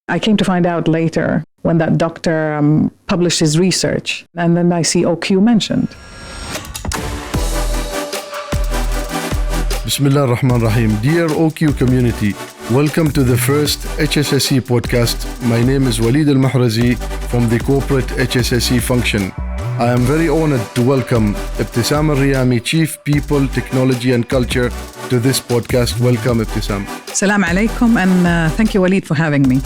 I came to find out later when that doctor published his research, and then I see Ookyo mentioned. Bismillah ar-Rahman ar-Rahim. Dear Ookyo community, welcome to the first HSSE podcast. My name is Waleed Al Mahrizi from the corporate HSSE function. I am very honored to welcome Ibtisam Al Riyami, Chief People, Technology and Culture, to this podcast. Welcome, Ibtisam. Salam alaikum, and thank you, Waleed, for having me.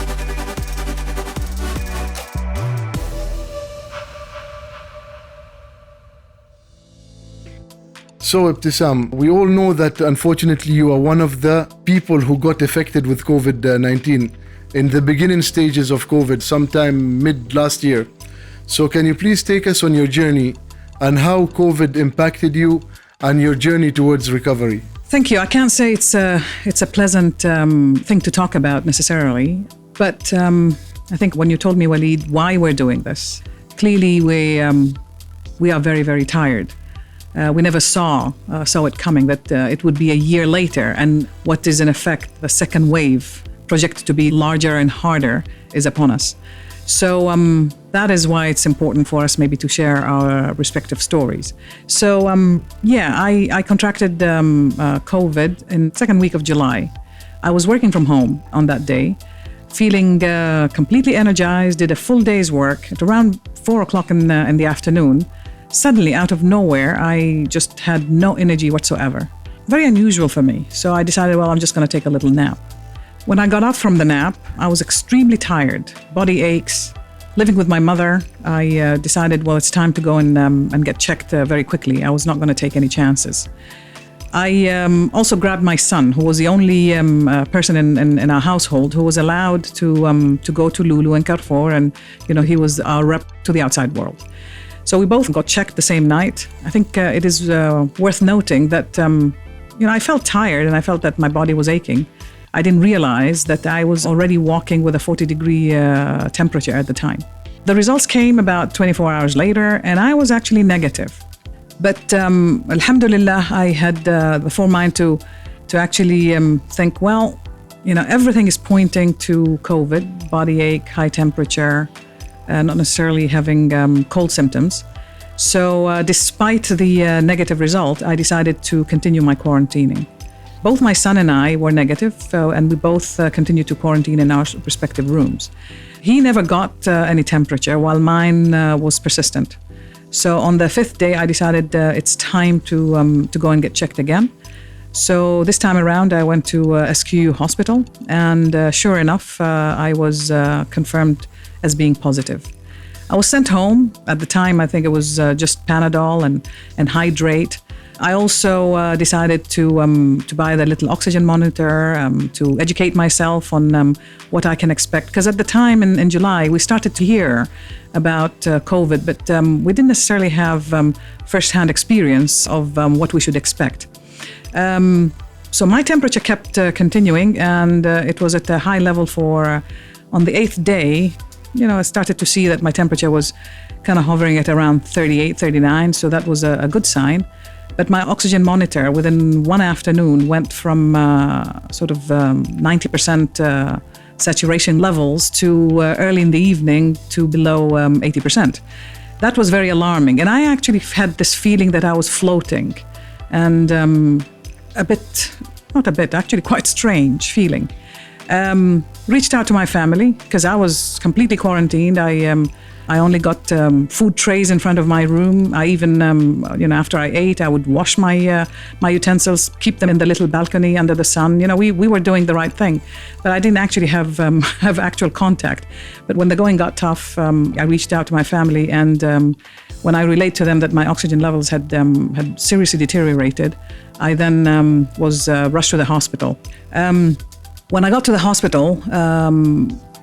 So, Ibtisam, we all know that unfortunately you are one of the people who got affected with COVID-19 in the beginning stages of COVID, sometime mid last year. So can you please take us on your journey and how COVID impacted you and your journey towards recovery? Thank you. I can't say it's a pleasant thing to talk about necessarily, but I think when you told me, Waleed, why we're doing this, clearly we are very, very tired. We never saw it coming, that it would be a year later, and what is in effect the second wave, projected to be larger and harder, is upon us. So that is why it's important for us maybe to share our respective stories. So I contracted COVID in the second week of July. I was working from home on that day, feeling completely energized, did a full day's work. At around 4 o'clock in the afternoon, suddenly, out of nowhere, I just had no energy whatsoever. Very unusual for me. So I decided, I'm just going to take a little nap. When I got up from the nap, I was extremely tired, body aches. Living with my mother, I decided, it's time to go and get checked very quickly. I was not going to take any chances. I also grabbed my son, who was the only person in our household who was allowed to go to Lulu and Carrefour, and he was our rep to the outside world. So we both got checked the same night. I think it is worth noting that I felt tired and I felt that my body was aching. I didn't realize that I was already walking with a 40-degree temperature at the time. The results came about 24 hours later, and I was actually negative. But alhamdulillah, I had the foremind to actually think, everything is pointing to COVID, body ache, high temperature, not necessarily having cold symptoms. So despite the negative result, I decided to continue my quarantining. Both my son and I were negative, and we both continued to quarantine in our respective rooms. He never got any temperature, while mine was persistent. So on the 5th day, I decided it's time to go and get checked again. So this time around, I went to SQ Hospital, and sure enough, I was confirmed as being positive. I was sent home. At the time, I think it was just Panadol and hydrate. I also decided to buy the little oxygen monitor, to educate myself on what I can expect. Because at the time in July, we started to hear about COVID, but we didn't necessarily have first-hand experience of what we should expect. So my temperature kept continuing, and it was at a high level on the 8th day. I started to see that my temperature was kind of hovering at around 38, 39, so that was a good sign. But my oxygen monitor within one afternoon went from 90% saturation levels to early in the evening to below 80%. That was very alarming. And I actually had this feeling that I was floating, and actually quite strange feeling. Reached out to my family because I was completely quarantined. I only got food trays in front of my room. I even, after I ate, I would wash my utensils, keep them in the little balcony under the sun. We were doing the right thing, but I didn't actually have actual contact. But when the going got tough, I reached out to my family, and when I relayed to them that my oxygen levels had seriously deteriorated, I then was rushed to the hospital. When I got to the hospital,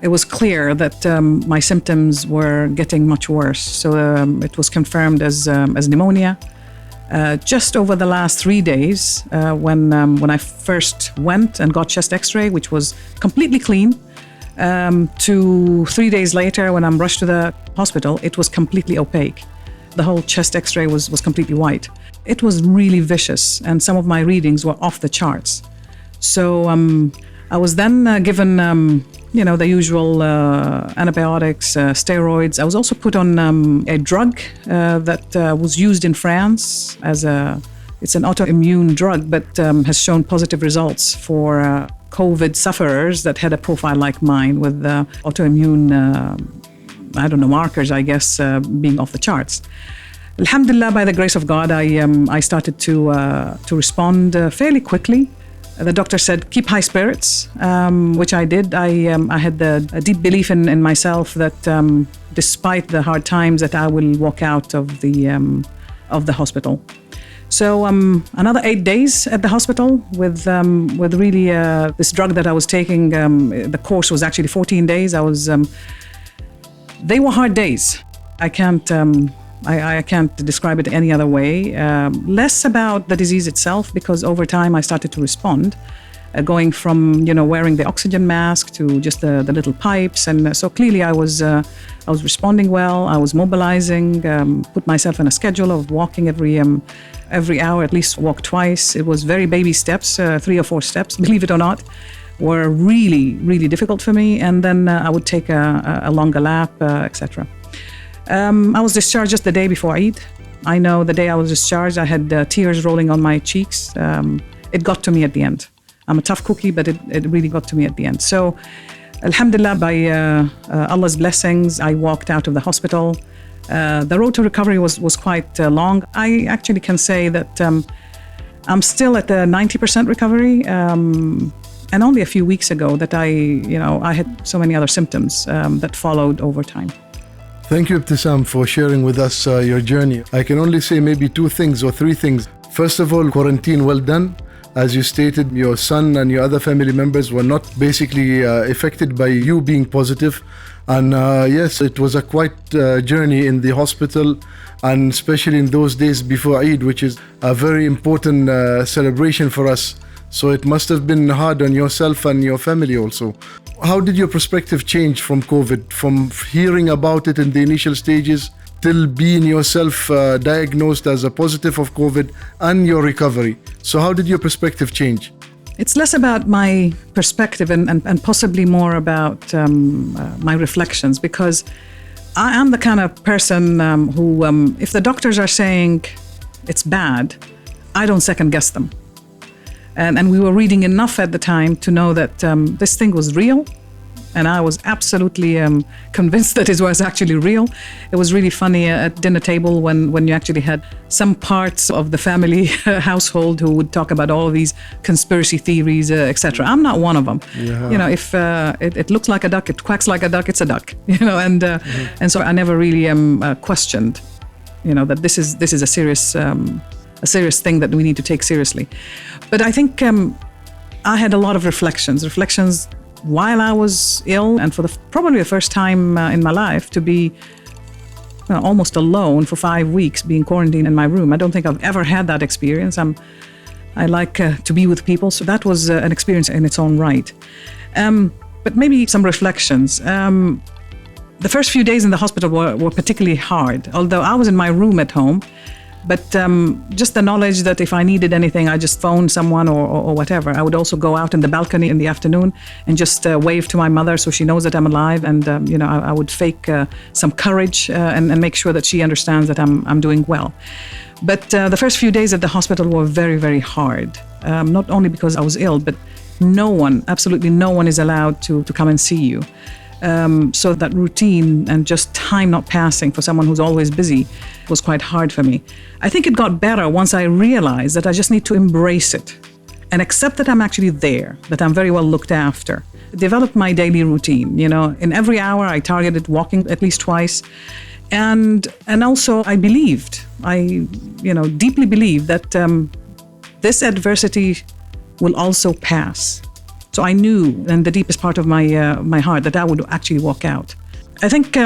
it was clear that my symptoms were getting much worse. So it was confirmed as pneumonia. Just over the last 3 days, when I first went and got chest X-ray, which was completely clean, to 3 days later, when I'm rushed to the hospital, it was completely opaque. The whole chest X-ray was completely white. It was really vicious, and some of my readings were off the charts. So I was then given, the usual antibiotics, steroids. I was also put on a drug that was used in France it's an autoimmune drug, but has shown positive results for COVID sufferers that had a profile like mine with autoimmune, markers, I guess, being off the charts. Alhamdulillah, by the grace of God, I started to respond fairly quickly. The doctor said, keep high spirits, which I did. I had a deep belief in myself that despite the hard times that I will walk out of the hospital. So another 8 days at the hospital with really this drug that I was taking. The course was actually 14 days. They were hard days. I can't describe it any other way. Less about the disease itself, because over time I started to respond, going from wearing the oxygen mask to just the little pipes, and so clearly I was responding well. I was mobilizing, put myself in a schedule of walking every hour, at least walk twice. It was very baby steps, 3 or 4 steps, believe it or not, were really, really difficult for me. And then I would take a longer lap, etc. I was discharged just the day before Eid. I know the day I was discharged, I had tears rolling on my cheeks. It got to me at the end. I'm a tough cookie, but it really got to me at the end. So, alhamdulillah, by Allah's blessings, I walked out of the hospital. The road to recovery was quite long. I actually can say that I'm still at the 90% recovery. And only a few weeks ago that I had so many other symptoms that followed over time. Thank you, Ibtisam, for sharing with us your journey. I can only say maybe 2 things or 3 things. First of all, quarantine well done. As you stated, your son and your other family members were not basically affected by you being positive. And yes, it was a quite journey in the hospital, and especially in those days before Eid, which is a very important celebration for us. So it must have been hard on yourself and your family also. How did your perspective change from COVID, from hearing about it in the initial stages till being yourself diagnosed as a positive of COVID and your recovery? So how did your perspective change? It's less about my perspective and possibly more about my reflections, because I am the kind of person who, if the doctors are saying it's bad, I don't second guess them. And we were reading enough at the time to know that this thing was real. And I was absolutely convinced that it was actually real. It was really funny at dinner table when you actually had some parts of the family household who would talk about all of these conspiracy theories, etc. I'm not one of them. Yeah. If it looks like a duck, it quacks like a duck, it's a duck. And so I never really questioned, that this is a serious thing that we need to take seriously. But I think I had a lot of reflections while I was ill, and for probably the first time in my life to be almost alone for 5 weeks, being quarantined in my room. I don't think I've ever had that experience. I like to be with people, so that was an experience in its own right. But maybe some reflections. The first few days in the hospital were particularly hard, although I was in my room at home. But just the knowledge that if I needed anything, I just phoned someone or whatever. I would also go out in the balcony in the afternoon and just wave to my mother so she knows that I'm alive. And, I would fake some courage and make sure that she understands that I'm doing well. But the first few days at the hospital were very, very hard. Not only because I was ill, but absolutely no one is allowed to come and see you. So that routine and just time not passing for someone who's always busy was quite hard for me. I think it got better once I realized that I just need to embrace it and accept that I'm actually there, that I'm very well looked after. Developed my daily routine, in every hour I targeted walking at least twice. And also I deeply believed that this adversity will also pass. So I knew in the deepest part of my heart that I would actually walk out. I think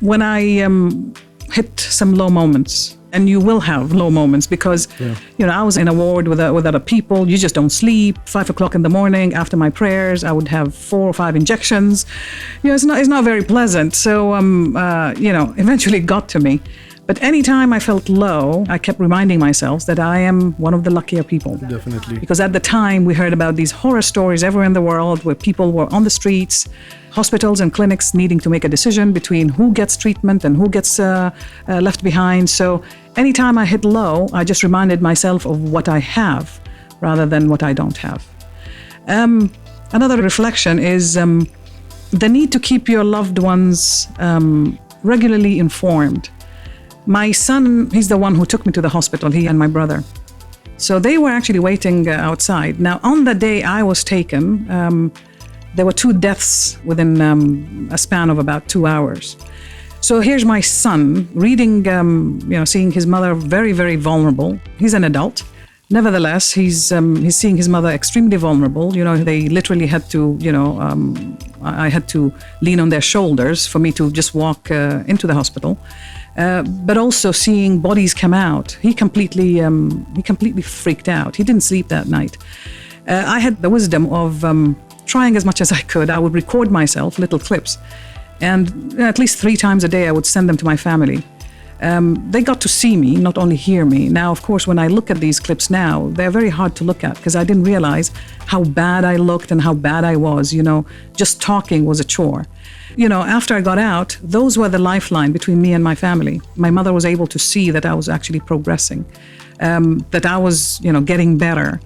when I hit some low moments, and you will have low moments because, I was in a ward with other people. You just don't sleep. 5 o'clock in the morning after my prayers, I would have 4 or 5 injections. It's not very pleasant. So, eventually it got to me. But anytime I felt low, I kept reminding myself that I am one of the luckier people. Definitely. Because at the time, we heard about these horror stories everywhere in the world where people were on the streets, hospitals and clinics needing to make a decision between who gets treatment and who gets left behind. So anytime I hit low, I just reminded myself of what I have rather than what I don't have. Another reflection is the need to keep your loved ones regularly informed. My son, he's the one who took me to the hospital, he and my brother. So they were actually waiting outside. Now, on the day I was taken, there were 2 deaths within a span of about 2 hours. So here's my son reading, seeing his mother very, very vulnerable. He's an adult. Nevertheless, he's seeing his mother extremely vulnerable. You know, they literally had to, I had to lean on their shoulders for me to just walk into the hospital. But also seeing bodies come out, he completely freaked out. He didn't sleep that night. I had the wisdom of trying as much as I could. I would record myself, little clips, and at least 3 times a day I would send them to my family. They got to see me, not only hear me. Now, of course, when I look at these clips now, they're very hard to look at because I didn't realize how bad I looked and how bad I was. You know, just talking was a chore. You know, after I got out, those were the lifeline between me and my family. My mother was able to see that I was actually progressing, that I was, getting better,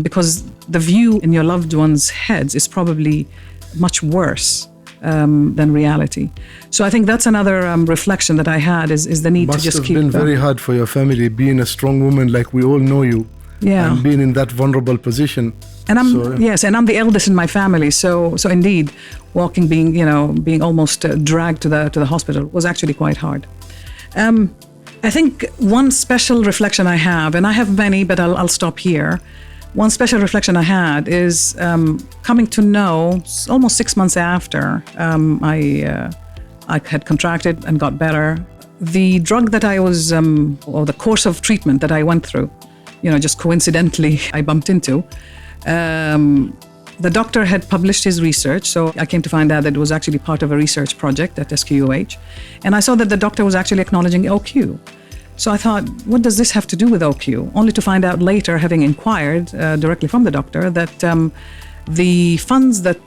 because the view in your loved ones' heads is probably much worse than reality. So I think that's another reflection that I had is the need to just keep. Must have been very hard for your family, being a strong woman like we all know you, and being in that vulnerable position. And I'm the eldest in my family, so indeed, walking, being almost dragged to the hospital was actually quite hard. I think one special reflection I have, and I have many, but I'll stop here. One special reflection I had is coming to know almost 6 months after I had contracted and got better. The drug that I was, or the course of treatment that I went through, just coincidentally I bumped into. The doctor had published his research, so I came to find out that it was actually part of a research project at SQUH. And I saw that the doctor was actually acknowledging Ookyo. So I thought, what does this have to do with Ookyo? Only to find out later, having inquired directly from the doctor, that the funds that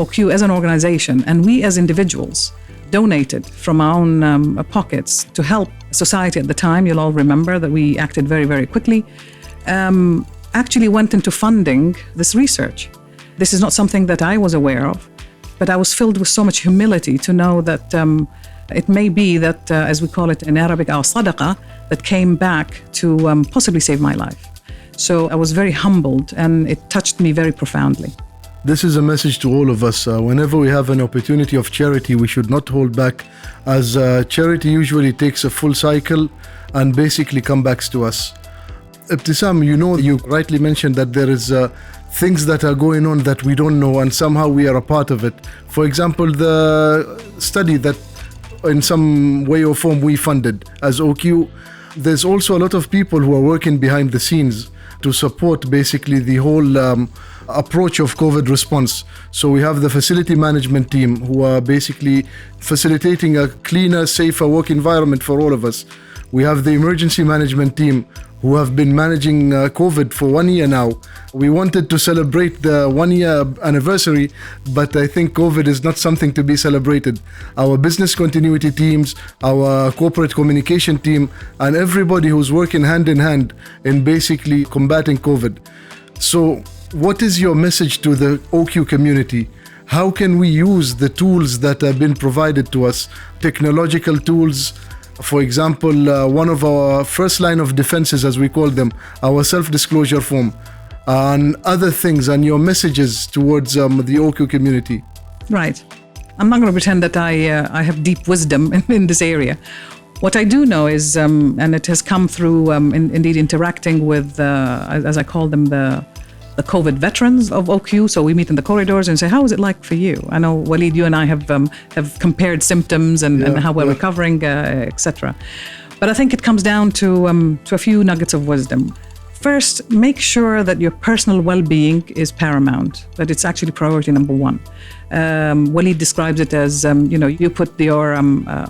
Ookyo as an organization and we as individuals donated from our own pockets to help society at the time, you'll all remember that we acted very, very quickly, actually went into funding this research. This is not something that I was aware of, but I was filled with so much humility to know that it may be that, as we call it in Arabic, our sadaqah, that came back to possibly save my life. So I was very humbled and it touched me very profoundly. This is a message to all of us. Whenever we have an opportunity of charity, we should not hold back, as charity usually takes a full cycle and basically comes back to us. Ibtisam, you rightly mentioned that there is things that are going on that we don't know and somehow we are a part of it. For example, the study that in some way or form we funded as Ookyo, there's also a lot of people who are working behind the scenes to support basically the whole approach of COVID response. So we have the facility management team who are basically facilitating a cleaner, safer work environment for all of us. We have the emergency management team who have been managing COVID for 1 year now. We wanted to celebrate the 1 year anniversary, but I think COVID is not something to be celebrated. Our business continuity teams, our corporate communication team, and everybody who's working hand in hand in basically combating COVID. So what is your message to the Ookyo community? How can we use the tools that have been provided to us, technological tools? For example, one of our first line of defenses, as we call them, our self-disclosure form, and other things, and your messages towards the Ookyo community. Right. I'm not going to pretend that I have deep wisdom in this area. What I do know is, and it has come through indeed interacting with, as I call them, the COVID veterans of Ookyo. So we meet in the corridors and say, how is it like for you? I know, Waleed, you and I have compared symptoms and how we're recovering, etc. But I think it comes down to a few nuggets of wisdom. First, make sure that your personal well-being is paramount, that it's actually priority number one. Waleed describes it as, you put your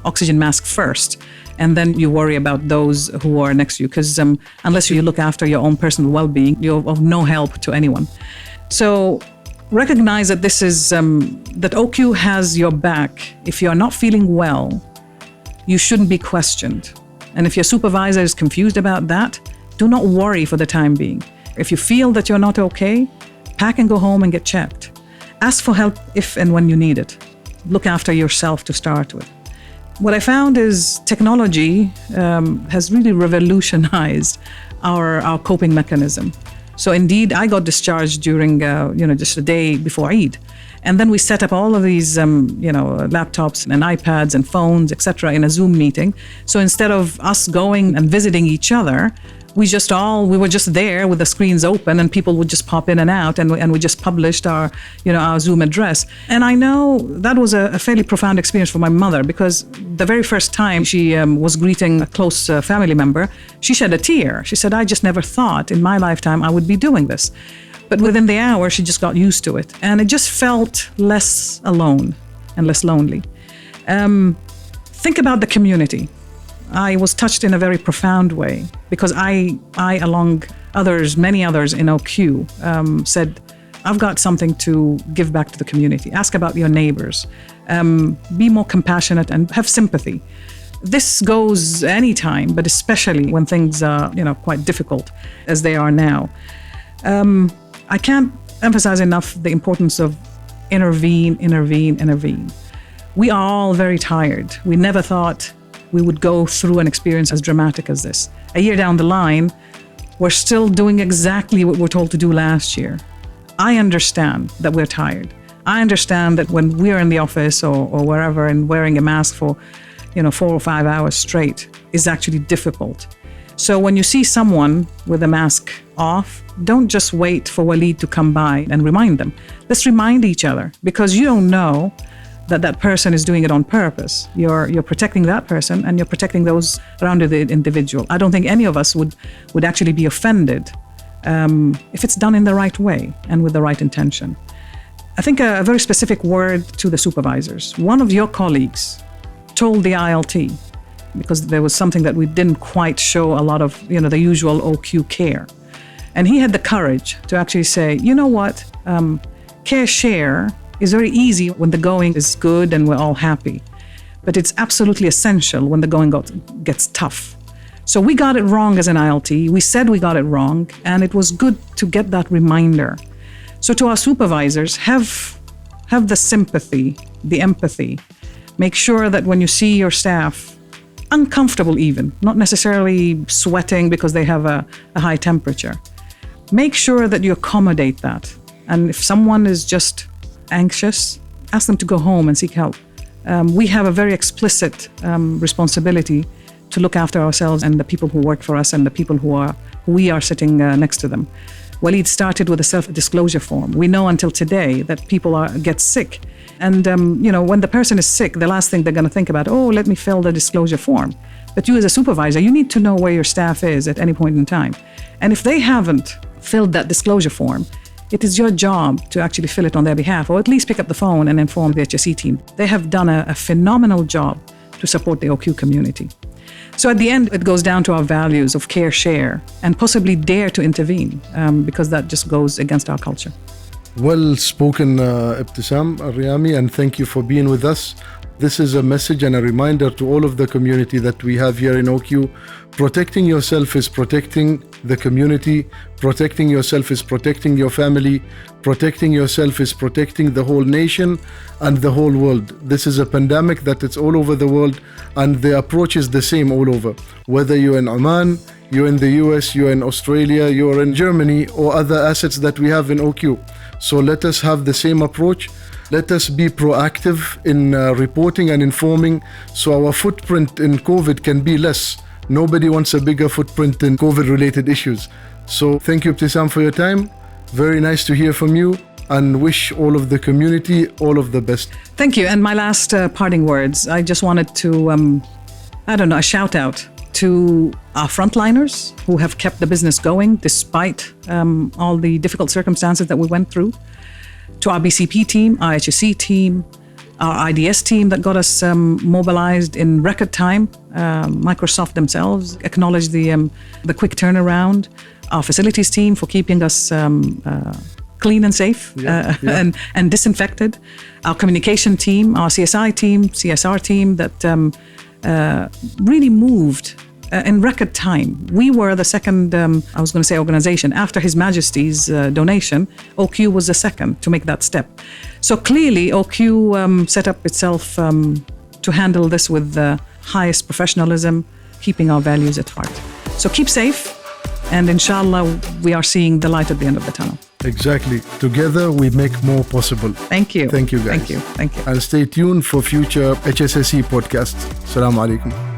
oxygen mask first, and then you worry about those who are next to you, because unless you look after your own personal well-being, you're of no help to anyone. So recognize that this is that Ookyo has your back. If you're not feeling well, you shouldn't be questioned. And if your supervisor is confused about that, do not worry for the time being. If you feel that you're not okay, pack and go home and get checked. Ask for help if and when you need it. Look after yourself to start with. What I found is technology has really revolutionized our coping mechanism. So indeed, I got discharged during, just a day before Eid. And then we set up all of these, laptops and iPads and phones, etc., in a Zoom meeting. So instead of us going and visiting each other, we were just there with the screens open, and people would just pop in and out, and we just published our Zoom address. And I know that was a fairly profound experience for my mother, because the very first time she was greeting a close family member, she shed a tear. She said, "I just never thought in my lifetime I would be doing this." But within the hour, she just got used to it, and it just felt less alone and less lonely. Think about the community. I was touched in a very profound way, because I along others, many others in Ookyo, said, I've got something to give back to the community. Ask about your neighbors. Be more compassionate and have sympathy. This goes anytime, but especially when things are, quite difficult as they are now. I can't emphasize enough the importance of intervene. We are all very tired. We never thought we would go through an experience as dramatic as this. A year down the line, we're still doing exactly what we're told to do last year. I understand that we're tired. I understand that when we're in the office or wherever and wearing a mask for 4 or 5 hours straight is actually difficult. So when you see someone with a mask off, don't just wait for Waleed to come by and remind them. Let's remind each other, because you don't know that person is doing it on purpose. You're protecting that person, and you're protecting those around the individual. I don't think any of us would actually be offended if it's done in the right way and with the right intention. I think a very specific word to the supervisors. One of your colleagues told the ILT, because there was something that we didn't quite show a lot of, the usual Ookyo care. And he had the courage to actually say, you know what, care share is very easy when the going is good and we're all happy. But it's absolutely essential when the going gets tough. So we got it wrong as an ILT. We said we got it wrong, and it was good to get that reminder. So to our supervisors, have the sympathy, the empathy. Make sure that when you see your staff, uncomfortable even, not necessarily sweating because they have a high temperature, make sure that you accommodate that. And if someone is just anxious, ask them to go home and seek help. We have a very explicit responsibility to look after ourselves and the people who work for us and the people who we are sitting next to them. Waleed started with a self-disclosure form. We know until today that people get sick. And, when the person is sick, the last thing they're going to think about, let me fill the disclosure form. But you as a supervisor, you need to know where your staff is at any point in time. And if they haven't filled that disclosure form, it is your job to actually fill it on their behalf, or at least pick up the phone and inform the HSE team. They have done a phenomenal job to support the Ookyo community. So at the end, it goes down to our values of care, share, and possibly dare to intervene, because that just goes against our culture. Well spoken, Ibtisam Al Riyami, and thank you for being with us. This is a message and a reminder to all of the community that we have here in Ookyo. Protecting yourself is protecting the community. Protecting yourself is protecting your family. Protecting yourself is protecting the whole nation and the whole world. This is a pandemic that it's all over the world, and the approach is the same all over. Whether you're in Oman, you're in the US, you're in Australia, you're in Germany, or other assets that we have in Ookyo. So let us have the same approach. Let us be proactive in reporting and informing, so our footprint in COVID can be less. Nobody wants a bigger footprint in COVID-related issues. So thank you, Ibtisam, for your time. Very nice to hear from you, and wish all of the community all of the best. Thank you. And my last parting words, I just wanted to, a shout out to our frontliners who have kept the business going despite all the difficult circumstances that we went through. To our BCP team, our HSE team, our IDS team that got us mobilized in record time. Microsoft themselves acknowledged the quick turnaround. Our facilities team for keeping us clean and safe and disinfected. Our communication team, our CSR team that really moved in record time. We were the second, organization. After His Majesty's donation, Ookyo was the second to make that step. So clearly, Ookyo set up itself to handle this with the highest professionalism, keeping our values at heart. So keep safe, and inshallah, we are seeing the light at the end of the tunnel. Exactly. Together, we make more possible. Thank you. Thank you, guys. Thank you. And stay tuned for future HSSE podcasts. Assalamu alaikum.